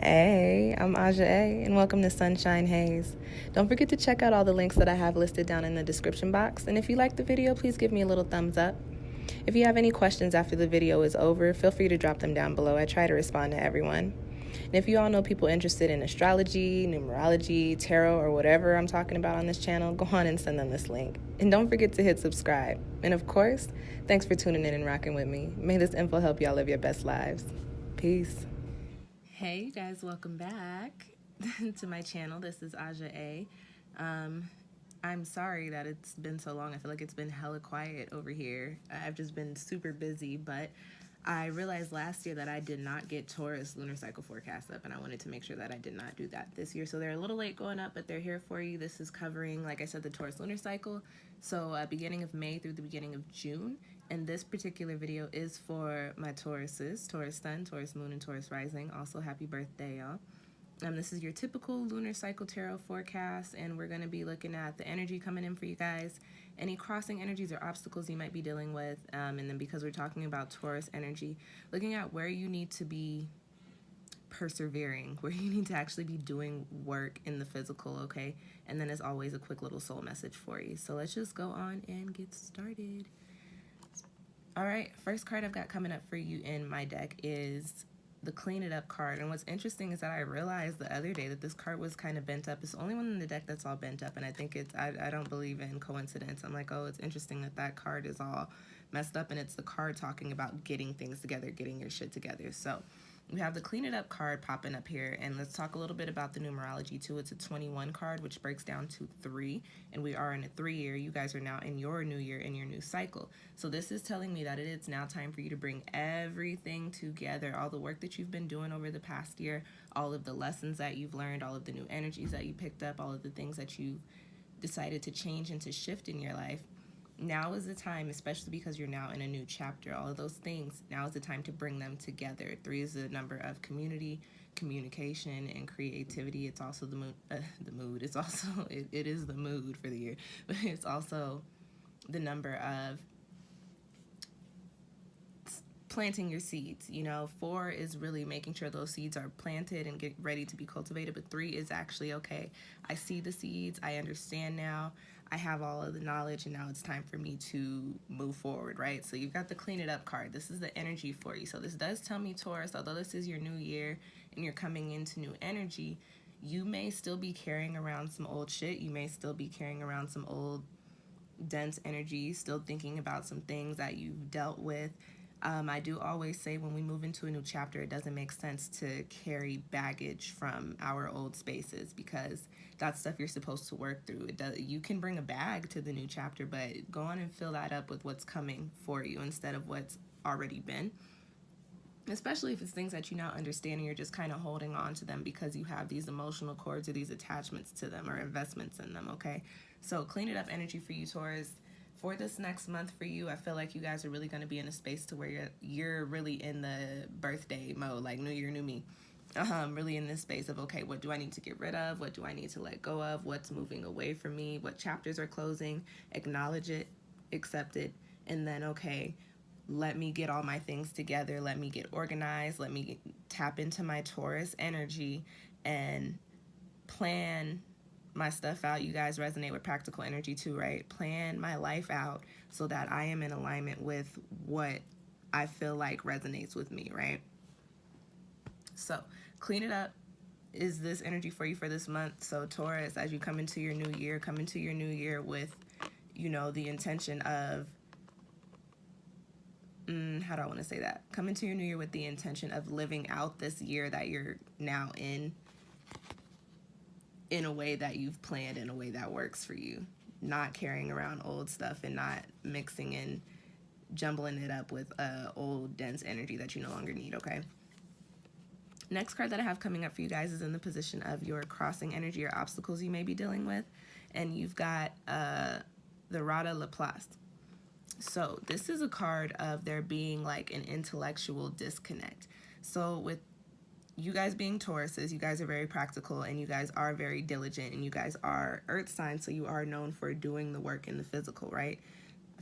Hey, I'm Aja A, and welcome to Sunshine Haze. Don't forget to check out all the links that I have listed down in the description box, and if you like the video, please give me a little thumbs up. If you have any questions after the video is over, feel free to drop them down below. I try to respond to everyone. And if you all know people interested in astrology, numerology, tarot, or whatever I'm talking about on this channel, go on and send them this link. And don't forget to hit subscribe. And of course, thanks for tuning in and rocking with me. May this info help y'all live your best lives. Peace. Hey, you guys, welcome back to my channel. This is Aja A. I'm sorry that it's been so long. I feel like it's been hella quiet over here. I've just been super busy, but I realized last year that I did not get Taurus Lunar Cycle forecast up, and I wanted to make sure that I did not do that this year. So they're a little late going up, but they're here for you. This is covering, like I said, the Taurus Lunar Cycle. So beginning of May through the beginning of June. And this particular video is for my Tauruses, Taurus Sun, Taurus Moon, and Taurus Rising. Also, happy birthday, y'all. This is your typical lunar cycle tarot forecast, and we're going to be looking at the energy coming in for you guys, any crossing energies or obstacles you might be dealing with, and then because we're talking about Taurus energy, looking at where you need to be persevering, where you need to actually be doing work in the physical, okay? And then as always, a quick little soul message for you. So let's just go on and get started. All right, first card I've got coming up for you in my deck is the Clean It Up card. And what's interesting is that I realized the other day that this card was kind of bent up. It's the only one in the deck that's all bent up, and I think it's, I don't believe in coincidence. I'm like, oh, it's interesting that that card is all messed up, and it's the card talking about getting things together, getting your shit together. So we have the Clean It Up card popping up here, and let's talk a little bit about the numerology too. It's a 21 card, which breaks down to 3, and we are in a 3-year. You guys are now in your new year, in your new cycle. So this is telling me that it is now time for you to bring everything together, all the work that you've been doing over the past year, all of the lessons that you've learned, all of the new energies that you picked up, all of the things that you decided to change and to shift in your life. Now is the time, especially because you're now in a new chapter, all of those things, now is the time to bring them together. 3 is the number of community, communication, and creativity. It's also the mood, it's also, it is the mood for the year, but it's also the number of planting your seeds. You know, 4 is really making sure those seeds are planted and get ready to be cultivated, but 3 is actually, okay, I see the seeds, I understand now, I have all of the knowledge, and now it's time for me to move forward, right? So you've got the Clean It Up card. This is the energy for you. So this does tell me, Taurus, although this is your new year and you're coming into new energy, you may still be carrying around some old shit. You may still be carrying around some old dense energy, still thinking about some things that you've dealt with. I do always say when we move into a new chapter, it doesn't make sense to carry baggage from our old spaces, because that's stuff you're supposed to work through. You can bring a bag to the new chapter, but go on and fill that up with what's coming for you instead of what's already been. Especially if it's things that you now understand and you're just kind of holding on to them because you have these emotional cords or these attachments to them or investments in them, okay? So Clean It Up energy for you, Taurus. For this next month for you, I feel like you guys are really going to be in a space to where you're really in the birthday mode, like new year, new me. Really in this space of, okay, what do I need to get rid of? What do I need to let go of? What's moving away from me? What chapters are closing? Acknowledge it, accept it, and then, okay, let me get all my things together. Let me get organized. Let me tap into my Taurus energy and plan my stuff out. You guys resonate with practical energy too, right? Plan my life out so that I am in alignment with what I feel like resonates with me, right? So Clean It Up is this energy for you for this month. So Taurus, as you come into your new year, with, you know, the intention of, how do I want to say that? Come into your new year with the intention of living out this year that you're now in a way that you've planned, in a way that works for you. Not carrying around old stuff and not mixing and jumbling it up with old dense energy that you no longer need, okay? Next card that I have coming up for you guys is in the position of your crossing energy or obstacles you may be dealing with. And you've got the Rada Laplace. So this is a card of there being like an intellectual disconnect. So with you guys being Tauruses, you guys are very practical and you guys are very diligent and you guys are earth signs, so you are known for doing the work in the physical, right?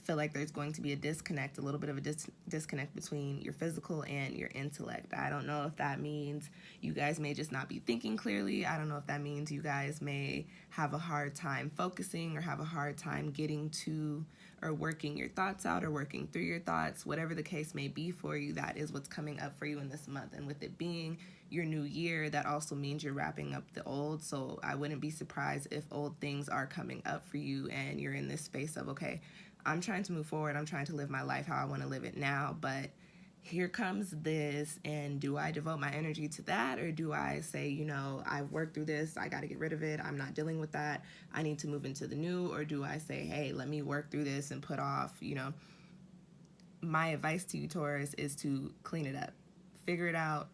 feel like there's going to be a disconnect, a little bit of a disconnect between your physical and your intellect. I don't know if that means you guys may just not be thinking clearly. I don't know if that means you guys may have a hard time focusing or have a hard time getting to or working your thoughts out or working through your thoughts. Whatever the case may be for you, that is what's coming up for you in this month. And with it being your new year, that also means you're wrapping up the old. So I wouldn't be surprised if old things are coming up for you and you're in this space of, okay, I'm trying to move forward. I'm trying to live my life how I want to live it now, but here comes this, and do I devote my energy to that, or do I say, you know, I've worked through this, I got to get rid of it, I'm not dealing with that, I need to move into the new, or do I say, hey, let me work through this and put off, you know? My advice to you, Taurus, is to clean it up, figure it out,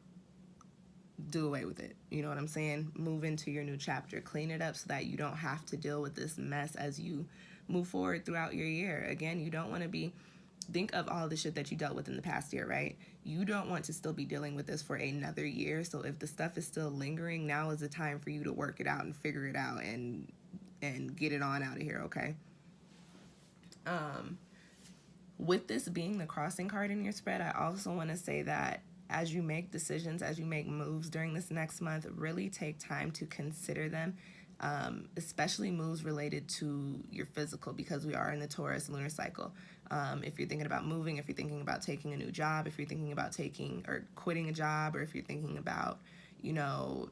do away with it. You know what I'm saying? Move into your new chapter, clean it up so that you don't have to deal with this mess as you move forward throughout your year. Again, you don't want to be, think of all the shit that you dealt with in the past year, right? You don't want to still be dealing with this for another year. So if the stuff is still lingering, now is the time for you to work it out and figure it out and get it on out of here, okay? With this being the crossing card in your spread, I also want to say that as you make decisions, as you make moves during this next month, really take time to consider them. Especially moves related to your physical, because we are in the Taurus lunar cycle. If you're thinking about moving, if you're thinking about taking a new job, if you're thinking about taking or quitting a job, or if you're thinking about, you know,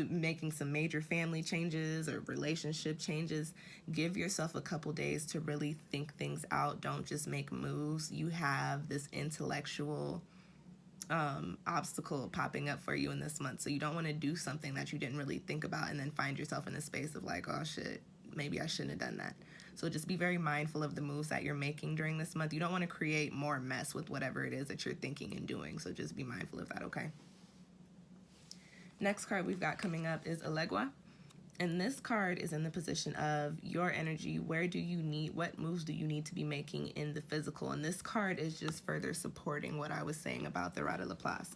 making some major family changes or relationship changes, give yourself a couple days to really think things out. Don't just make moves. You have this intellectual obstacle popping up for you in this month. So you don't want to do something that you didn't really think about and then find yourself in a space of like, oh shit, maybe I shouldn't have done that. So just be very mindful of the moves that you're making during this month. You don't want to create more mess with whatever it is that you're thinking and doing. So just be mindful of that, okay? Next card we've got coming up is Allegra. And this card is in the position of your energy. Where do you need, what moves do you need to be making in the physical? And this card is just further supporting what I was saying about the Rata Laplace.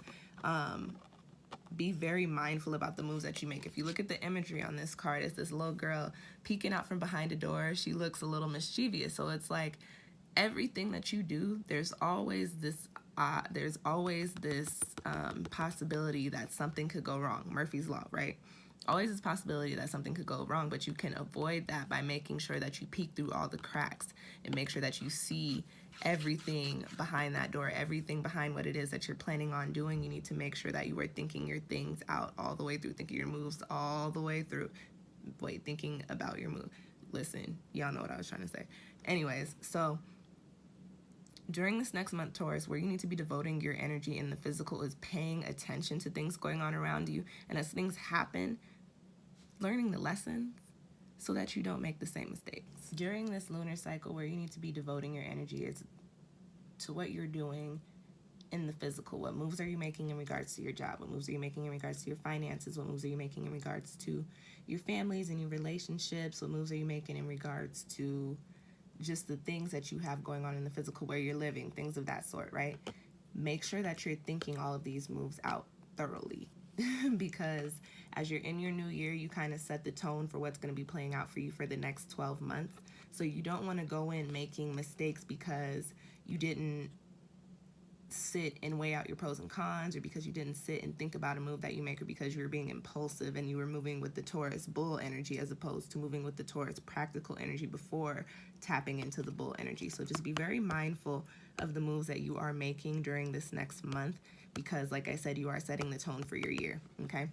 Be very mindful about the moves that you make. If you look at the imagery on this card, it's this little girl peeking out from behind a door. She looks a little mischievous. So it's like everything that you do, there's always this possibility that something could go wrong. Murphy's Law, right? Always this possibility that something could go wrong, but you can avoid that by making sure that you peek through all the cracks and make sure that you see everything behind that door, everything behind what it is that you're planning on doing. You need to make sure that you are thinking your things out all the way through, thinking your moves all the way through. Wait, thinking about your move. Listen, y'all know what I was trying to say. Anyways, so during this next month, Taurus, where you need to be devoting your energy in the physical is paying attention to things going on around you. And as things happen, learning the lessons so that you don't make the same mistakes. During this lunar cycle, where you need to be devoting your energy is to what you're doing in the physical. What moves are you making in regards to your job? What moves are you making in regards to your finances? What moves are you making in regards to your families and your relationships? What moves are you making in regards to just the things that you have going on in the physical, where you're living, things of that sort, right? Make sure that you're thinking all of these moves out thoroughly because as you're in your new year, you kind of set the tone for what's going to be playing out for you for the next 12 months. So you don't want to go in making mistakes because you didn't sit and weigh out your pros and cons, or because you didn't sit and think about a move that you make, or because you were being impulsive and you were moving with the Taurus bull energy as opposed to moving with the Taurus practical energy before tapping into the bull energy. So just be very mindful of the moves that you are making during this next month because, like I said, you are setting the tone for your year, okay?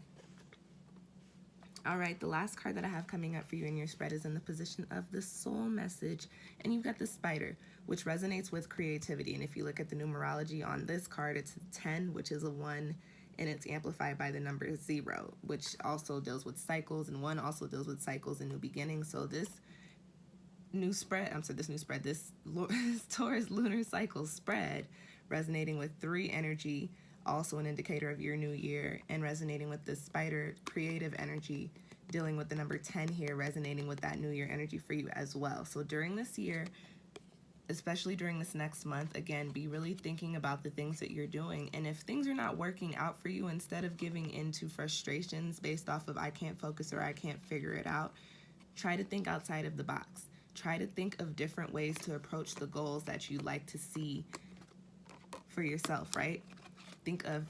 All right, the last card that I have coming up for you in your spread is in the position of the soul message, and you've got the spider, which resonates with creativity. And if you look at the numerology on this card, it's a 10, which is a 1, and it's amplified by the number 0, which also deals with cycles, and 1 also deals with cycles and new beginnings. So this Taurus lunar cycle spread resonating with 3 energy, also an indicator of your new year, and resonating with the spider creative energy, dealing with the number 10 here, resonating with that new year energy for you as well. So during this year, especially during this next month, again, be really thinking about the things that you're doing. And if things are not working out for you, instead of giving into frustrations based off of I can't focus or I can't figure it out, try to think outside of the box. try to think of different ways to approach the goals that you like to see for yourself, right? Think of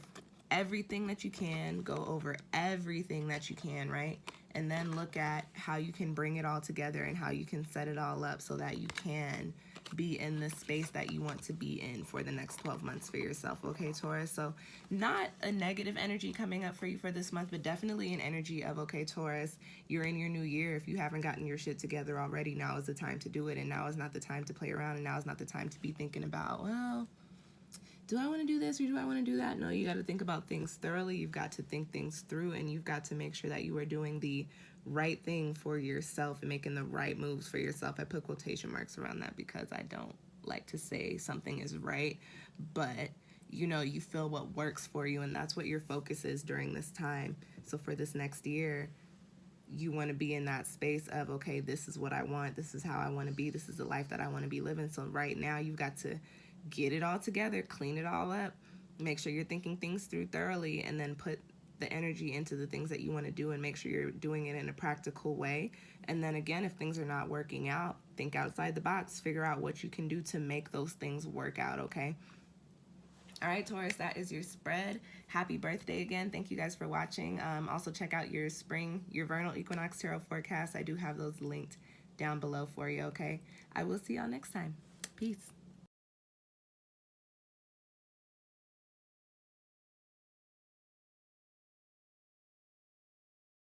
everything that you can, go over everything that you can, right? And then look at how you can bring it all together and how you can set it all up so that you can be in the space that you want to be in for the next 12 months for yourself, okay, Taurus? So not a negative energy coming up for you for this month, but definitely an energy of, okay, Taurus, you're in your new year. If you haven't gotten your shit together already, now is the time to do it, and now is not the time to play around, and now is not the time to be thinking about, well, do I want to do this or do I want to do that? No, you got to think about things thoroughly. You've got to think things through, and you've got to make sure that you are doing the right thing for yourself and making the right moves for yourself. I put quotation marks around that because I don't like to say something is right, but you know, you feel what works for you, and that's what your focus is during this time. So for this next year, you want to be in that space of, okay, this is what I want. This is how I want to be. This is the life that I want to be living. So right now you've got to get it all together, clean it all up, make sure you're thinking things through thoroughly, and then put the energy into the things that you want to do and make sure you're doing it in a practical way. And then again, if things are not working out, think outside the box, figure out what you can do to make those things work out, okay? All right, Taurus, that is your spread. Happy birthday again. Thank you guys for watching. Also check out your spring, your vernal equinox tarot forecast. I do have those linked down below for you, okay? I will see y'all next time. Peace.